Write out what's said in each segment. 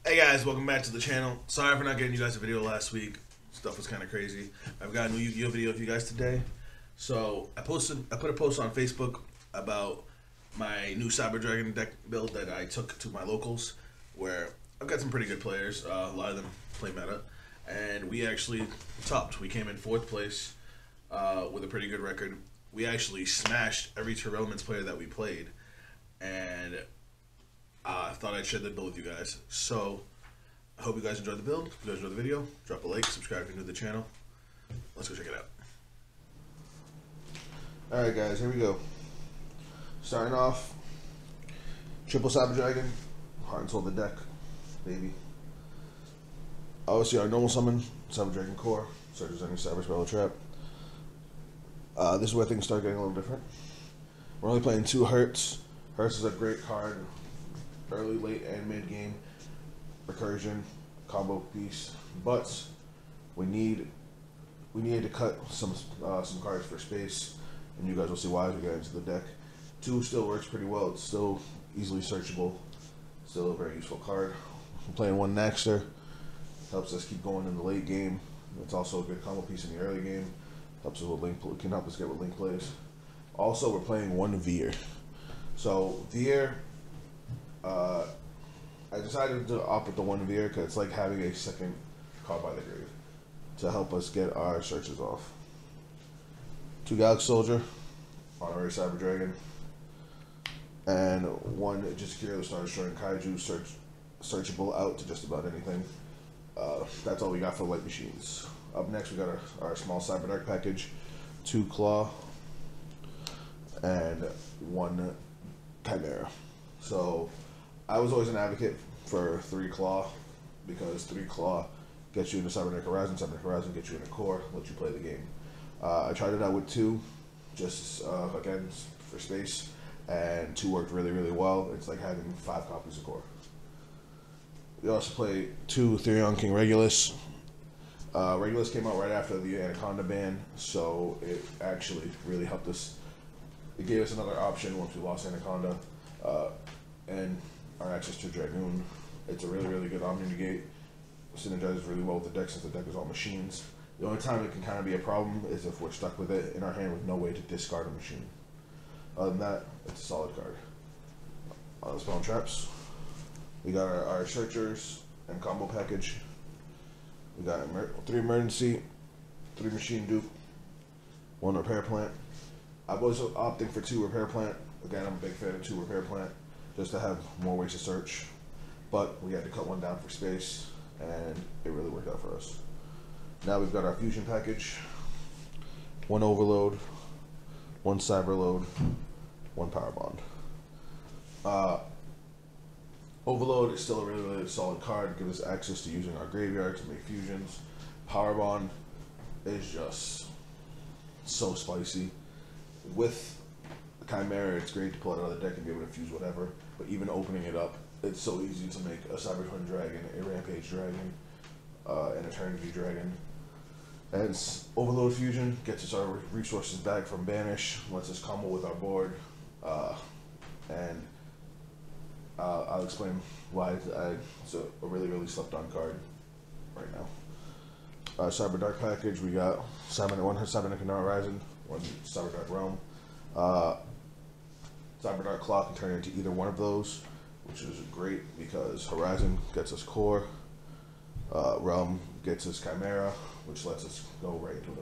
Hey guys, welcome back to the channel. Sorry for not getting you guys a video last week. Stuff was kind of crazy. I've got a new Yu-Gi-Oh video of you guys today. So I put a post on Facebook about my new Cyber Dragon deck build that I took to my locals, where I've got some pretty good players. A lot of them play meta, and we actually topped. We came in 4th place with a pretty good record. We actually smashed every Therion player that we played, and I thought I'd share the build with you guys. So I hope you guys enjoyed the build. If you guys enjoyed the video, drop a like, subscribe if you're new to the channel. Let's go check it out. Alright guys, here we go. Starting off, triple Cyber Dragon, Heart and Soul the deck, baby. Obviously our normal summon, Cyber Dragon Core, searches any Cyber Spell or Trap. This is where things start getting a little different. We're only playing 2 Hurts. Hurts is a great card. Early, late, and mid game recursion combo piece, but we needed to cut some cards for space, and you guys will see why as we get into the deck. 2 still works pretty well. It's still easily searchable, still a very useful card. I'm playing 1 Naxter, helps us keep going in the late game. It's also a good combo piece in the early game. Helps us with link, can help us get with link plays. Also, we're playing 1 Veer. So Veer. I decided to opt with the 1 Veer because it's like having a second card by the grave to help us get our searches off. 2 Galaxy Soldier, Honorary Cyber Dragon, and 1 just Kira the Star Destroying Kaiju, searchable out to just about anything. That's all we got for light machines. Up next we got our small Cyber Dark package, 2 Claw, and 1 Chimera. So I was always an advocate for 3 Claw because 3 Claw gets you into Cyber Dark Horizon, Cyber Dark Horizon gets you into Core, lets you play the game. I tried it out with 2, just again for space, and 2 worked really, really well. It's like having 5 copies of Core. We also play 2 Therion King Regulus. Regulus came out right after the Anaconda ban, so it actually really helped us. It gave us another option once we lost Anaconda. And our access to Dragoon. It's a really, really good Omni Negate. Synergizes really well with the deck since the deck is all machines. The only time it can kind of be a problem is if we're stuck with it in our hand with no way to discard a machine. Other than that, it's a solid card. On Spell and Traps, we got our Searchers and combo package. We got 3 Emergency, 3 Machine Dupe, 1 Repair Plant. I was opting for 2 Repair Plant. Again, I'm a big fan of 2 Repair Plant, just to have more ways to search. But we had to cut 1 down for space, and it really worked out for us. Now we've got our Fusion package, 1 Overload, 1 Cyber Load, 1 Power Bond. Overload is still a really, really solid card. It gives us access to using our graveyard to make fusions. Power Bond is just so spicy. With Chimera, it's great to pull it out of the deck and be able to fuse whatever, but even opening it up, it's so easy to make a Cyber Twin Dragon, a Rampage Dragon, an Eternity Dragon. And Overload Fusion gets us our resources back from Banish, lets us combo with our board, and I'll explain why it's a really, really slept on card right now. Cyber Dark package, we got 1 Cyber Dark Horizon, 1 Cyber Dark Realm. Cyber Dark Claw can turn into either one of those, which is great because Horizon gets us Core, Realm gets us Chimera, which lets us go right into an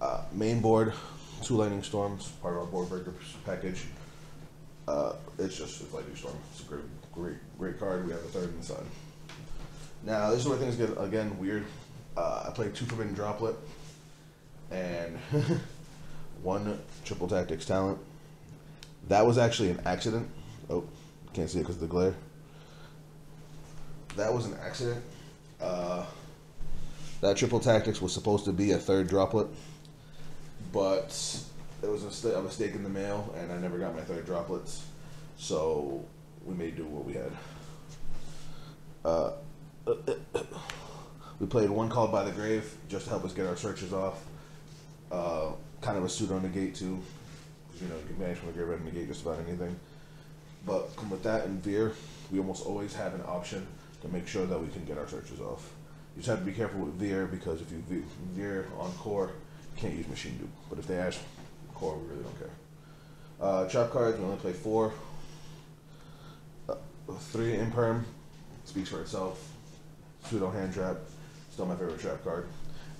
OTK. Main board, 2 Lightning Storms, part of our board breaker package. It's Lightning Storm. It's a great card. We have a 3rd inside. Now this is where things get again weird. I played 2 Forbidden Droplet and 1 Triple Tactics Talent. That was actually an accident. Oh, can't see it because of the glare. That was an accident. That Triple Tactics was supposed to be a 3rd droplet, but it was a mistake in the mail, and I never got my 3rd droplets, so we made do what we had. We played 1 Called by the Grave just to help us get our searches off. Kind of a pseudo negate too, because you know you can manage from the graveyard and negate just about anything. But with that and veer, we almost always have an option to make sure that we can get our searches off. You just have to be careful with veer, because if you veer on core, you can't use machine dupe. But if they ask core, we really don't care. Trap cards, we only play 4. 3 imperm, speaks for itself. Pseudo hand trap, still my favorite trap card.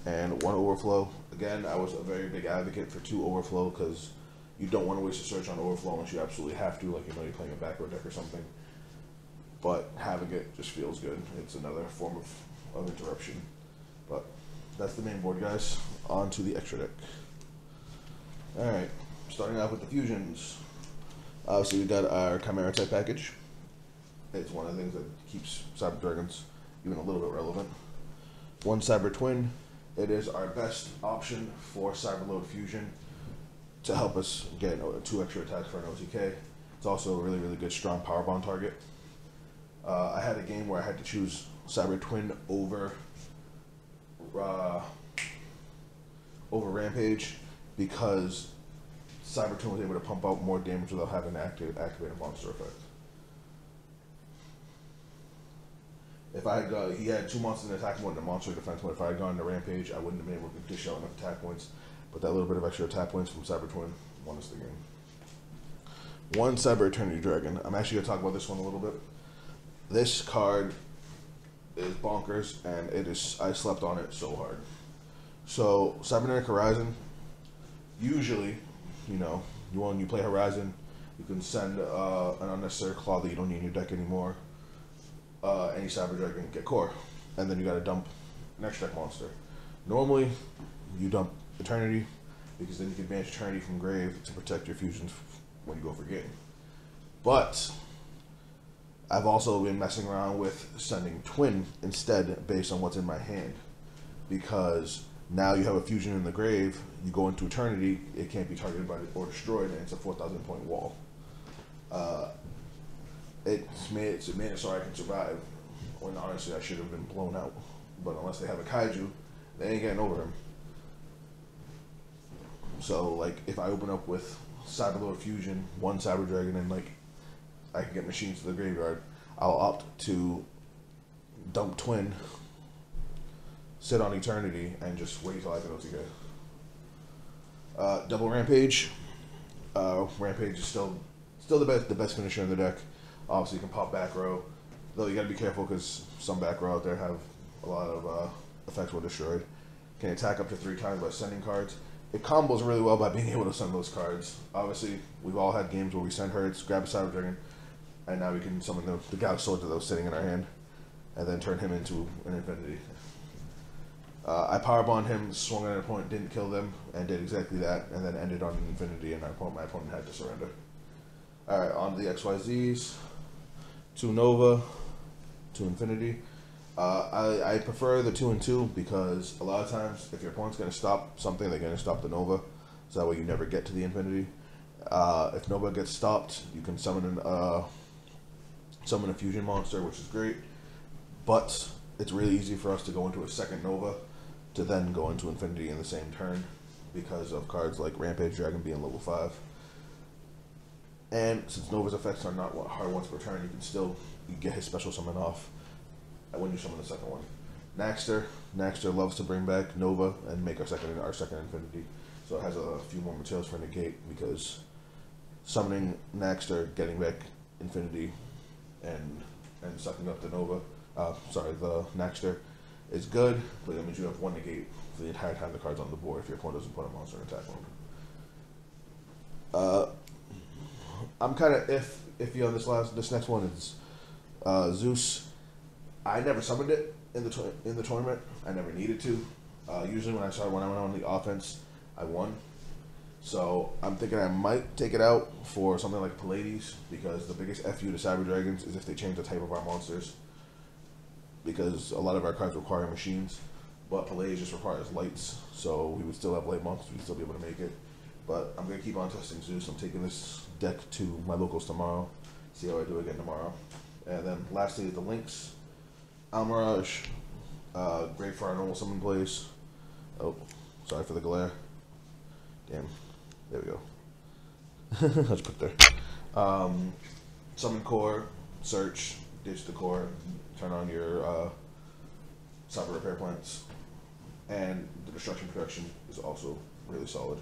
And 1 overflow. Again, I was a very big advocate for 2 overflow, because you don't want to waste a search on overflow unless you absolutely have to, like you're playing a back row deck or something. But having it just feels good. It's another form of interruption. But that's the main board, guys. On to the extra deck. Alright, starting off with the fusions. Obviously, we got our Chimera type package. It's one of the things that keeps Cyber Dragons even a little bit relevant. 1 Cyber Twin. It is our best option for Cyberload Fusion to help us get 2 extra attacks for an OTK. It's also a really, really good strong power bond target. I had a game where I had to choose Cyber Twin over Rampage, because Cyber Twin was able to pump out more damage without having to activate a monster effect. If I had he had 2 monsters in attack mode and a monster defense mode. If I had gone to Rampage, I wouldn't have been able to dish out enough attack points. But that little bit of extra attack points from Cyber Twin won us the game. 1 Cyber Eternity Dragon. I'm actually going to talk about this one a little bit. This card is bonkers, and I slept on it so hard. So, Cybernetic Horizon, usually, when you play Horizon, you can send an unnecessary claw that you don't need in your deck anymore. Any Cyber Dragon, get core, and then you gotta dump an extra deck monster. Normally, you dump Eternity, because then you can banish Eternity from grave to protect your fusions when you go for game. But I've also been messing around with sending Twin instead, based on what's in my hand, because now you have a fusion in the grave, you go into Eternity, it can't be targeted by or destroyed, and it's a 4,000 point wall. It's made it so I can survive, when honestly I should have been blown out. But unless they have a kaiju, they ain't getting over him. So, like, if I open up with Cyberload Fusion, 1 Cyber Dragon, and I can get machines to the graveyard, I'll opt to dump Twin, sit on Eternity, and just wait till I can OTK. Double Rampage. Rampage is still the best finisher in the deck. Obviously, you can pop back row, though you gotta be careful, because some back row out there have a lot of effects were destroyed. Can attack up to 3 times by sending cards. It combos really well by being able to send those cards. Obviously, we've all had games where we send Herds, grab a Cyber Dragon, and now we can summon the Gauss Sword that was sitting in our hand, and then turn him into an Infinity. I Powerbond him, swung at an opponent, didn't kill them, and did exactly that, and then ended on an Infinity, and my opponent had to surrender. Alright, on to the XYZs. 2 Nova, 2 Infinity. I prefer the 2 and 2, because a lot of times, if your opponent's going to stop something, they're going to stop the Nova, so that way you never get to the Infinity. If Nova gets stopped, you can summon a fusion monster, which is great, but it's really easy for us to go into a second Nova to then go into Infinity in the same turn, because of cards like Rampage Dragon being level 5. And since Nova's effects are not hard once per turn, you get his special summon off when you summon the second one. Naxter loves to bring back Nova and make our second Infinity, so it has a few more materials for negate, because summoning Naxter, getting back Infinity, and sucking up the Nova, the Naxter, is good, but that means you have 1 negate for the entire time the card's on the board if your opponent doesn't put a monster in attack mode. I'm kind of iffy on this next one. Is Zeus. I never summoned it in the tournament. I never needed to. Usually when I went on the offense, I won. So I'm thinking I might take it out for something like Pallades, because the biggest FU to Cyber Dragons is if they change the type of our monsters, because a lot of our cards require machines, but Pallades just requires lights, so we would still have light monsters, we'd still be able to make it. But I'm going to keep on testing Zeus. I'm taking this deck to my locals tomorrow, see how I do again tomorrow. And then lastly, the links. Almirage, great for our normal summon plays. Oh, sorry for the glare. Damn, there we go. Let's put there. summon core, search, ditch the core, turn on your cyber repair plants, and the destruction protection is also really solid.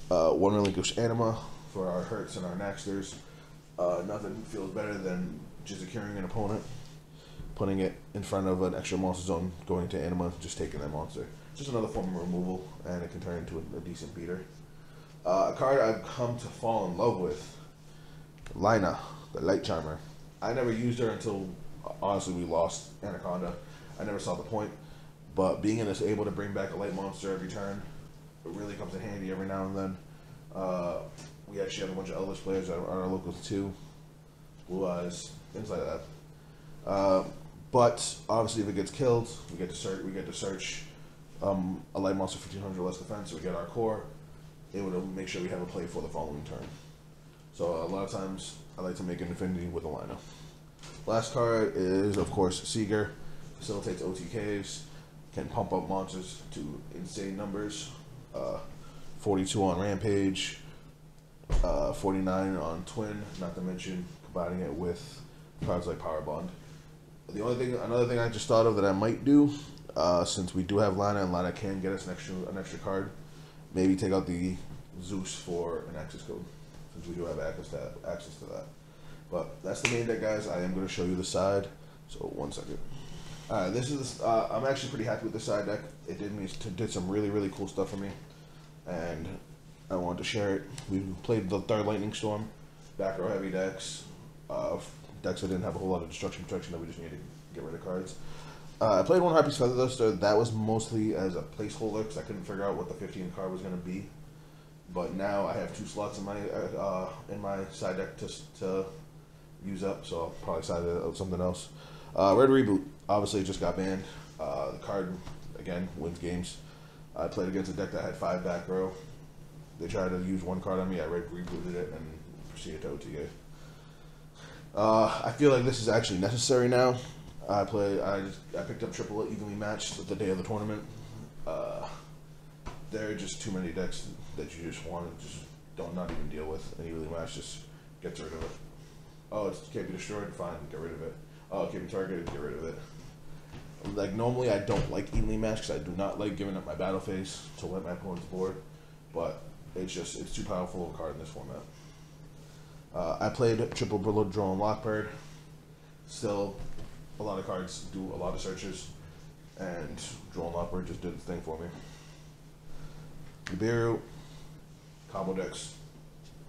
One relinquish anima for our hurts and our naxters. Nothing feels better than just securing an opponent, putting it in front of an extra monster zone, going to anima, just taking that monster. Just another form of removal, and it can turn into a decent beater. A card I've come to fall in love with, Lina, the Light Charmer. I never used her until, honestly, we lost Anaconda. I never saw the point, but being able to bring back a light monster every turn, it really comes in handy every now and then. We actually have a bunch of Elvish players on our locals too, Blue Eyes, things like that. But obviously, if it gets killed, we get to search a light monster 1500 less defense. So we get our core, able to make sure we have a play for the following turn. So a lot of times, I like to make an affinity with a lineup. Last card is, of course, Seeger. Facilitates OTKs, can pump up monsters to insane numbers. 42 on Rampage, 49 on Twin, not to mention combining it with cards like Power Bond. Another thing I just thought of that I might do, since we do have Lina and Lina can get us an extra card, maybe take out the Zeus for an access code, since we do have access to that. But that's the main deck, guys. I am going to show you the side, so 1 second. This is I'm actually pretty happy with the side deck. It did some really cool stuff for me, and I wanted to share it. We played the third Lightning Storm, back row heavy decks, decks that didn't have a whole lot of destruction protection that we just needed to get rid of cards. I played one Harpy's Feather Duster. That was mostly as a placeholder because I couldn't figure out what the 15 card was going to be. But now I have 2 slots in my side deck to use up, so I'll probably side it out something else. Red Reboot, obviously, just got banned. The card, again, wins games. I played against a deck that had 5 back row. They tried to use 1 card on me. I Red Rebooted it and proceeded to OTA. I feel like this is actually necessary now. I picked up Triple Evenly Matched the day of the tournament. There are just too many decks that you just want to not even deal with. And Evenly Matched just gets rid of it. Oh, it can't be destroyed? Fine, get rid of it. Oh, it can't be targeted? Get rid of it. Like, normally I don't like Evenly Matched because I do not like giving up my battle phase to win my opponent's board. But it's too powerful of a card in this format. I played Triple Bullet Drone Lockbird. Still, a lot of cards do a lot of searches, and Drone Lockbird just did the thing for me. Nibiru, combo decks,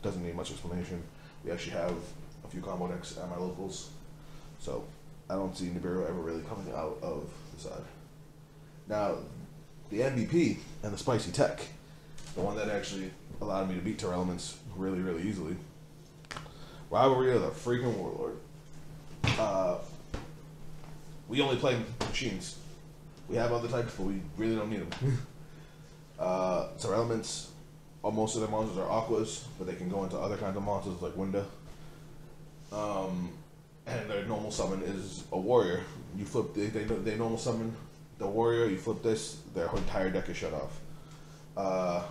doesn't need much explanation. We actually have a few combo decks at my locals, so I don't see Nibiru ever really coming out of the side. Now, the MVP and the spicy tech, the one that actually allowed me to beat Terelements really easily. Rivalry of the freaking Warlord. We only play machines. We have other types, but we really don't need them. Terelements, most of their monsters are aquas, but they can go into other kinds of monsters like Winda. And their normal summon is a warrior. You flip, they normal summon the warrior, you flip this, their entire deck is shut off.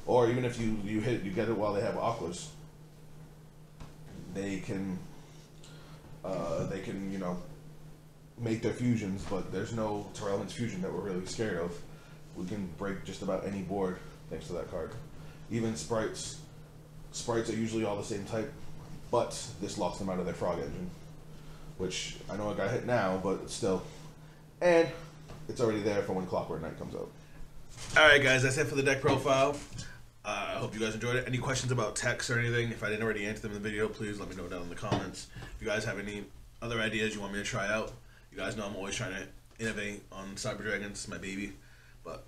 Or even if you get it while they have aquas, they can make their fusions, but there's no Terelements fusion that we're really scared of. We can break just about any board thanks to that card. Even sprites are usually all the same type, but this locks them out of their frog engine, which I know I got hit now, but still. And it's already there for when Clockwork Knight comes out. Alright guys, that's it for the deck profile. I hope you guys enjoyed it. Any questions about text or anything, if I didn't already answer them in the video, please let me know down in the comments. If you guys have any other ideas you want me to try out, you guys know I'm always trying to innovate on Cyber Dragons, my baby. But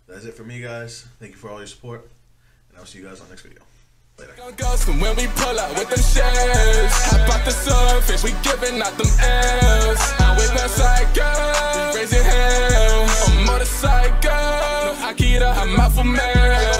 that's it for me, guys. Thank you for all your support, and I'll see you guys on the next video. Later. When we pull out with them shares, hop out the surface, we giving out them L's. I'm with my psycho, we raising hell. I'm motorcycle, no Akira, I'm out for man.